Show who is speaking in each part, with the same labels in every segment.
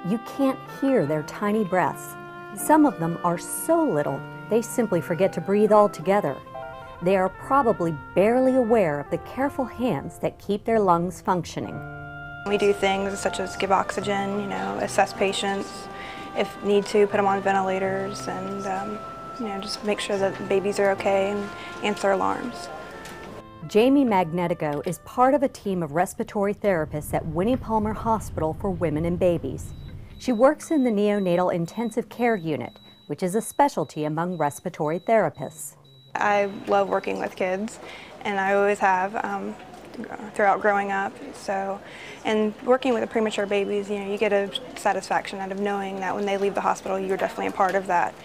Speaker 1: You can't hear their tiny breaths. Some of them are so little, they simply forget to breathe altogether. They are probably barely aware of the careful hands that keep their lungs functioning.
Speaker 2: We do things such as give oxygen, assess patients, if need to, put them on ventilators, and just make sure that babies are okay and answer alarms.
Speaker 1: Jaime Magnetico is part of a team of respiratory therapists at Winnie Palmer Hospital for Women and Babies. She works in the neonatal intensive care unit, which is a specialty among respiratory therapists.
Speaker 2: I love working with kids, and I always have throughout growing up. And working with the premature babies, you get a satisfaction out of knowing that when they leave the hospital, you're definitely a part of that.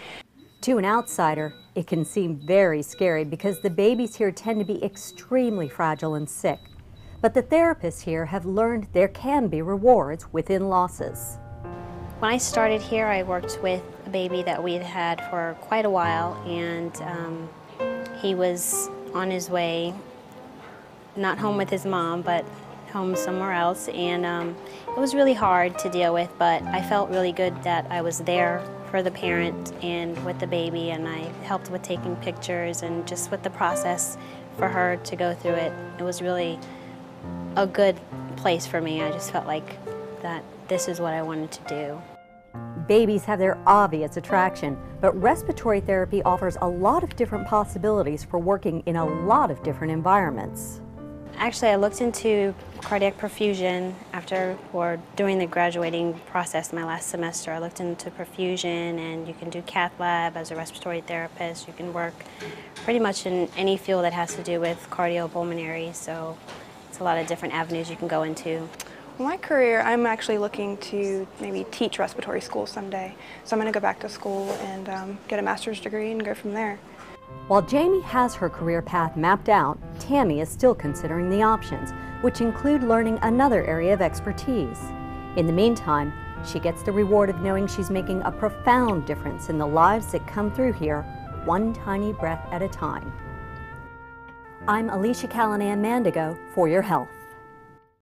Speaker 1: To an outsider, it can seem very scary because the babies here tend to be extremely fragile and sick. But the therapists here have learned there can be rewards within losses.
Speaker 3: When I started here, I worked with a baby that we'd had for quite a while, and he was on his way, not home with his mom, but home somewhere else, and it was really hard to deal with, but I felt really good that I was there for the parent and with the baby, and I helped with taking pictures and just with the process for her to go through it. It was really a good place for me. I just felt like that this is what I wanted to do.
Speaker 1: Babies have their obvious attraction, but respiratory therapy offers a lot of different possibilities for working in a lot of different environments.
Speaker 3: Actually, I looked into cardiac perfusion during the graduating process my last semester. I looked into perfusion, and you can do cath lab as a respiratory therapist. You can work pretty much in any field that has to do with cardiopulmonary, so it's a lot of different avenues you can go into.
Speaker 2: My career, I'm actually looking to maybe teach respiratory school someday. So I'm going to go back to school and get a master's degree and go from there.
Speaker 1: While Jaime has her career path mapped out, Tammie is still considering the options, which include learning another area of expertise. In the meantime, she gets the reward of knowing she's making a profound difference in the lives that come through here, one tiny breath at a time. I'm Alicia Callanan Mandigo for your health.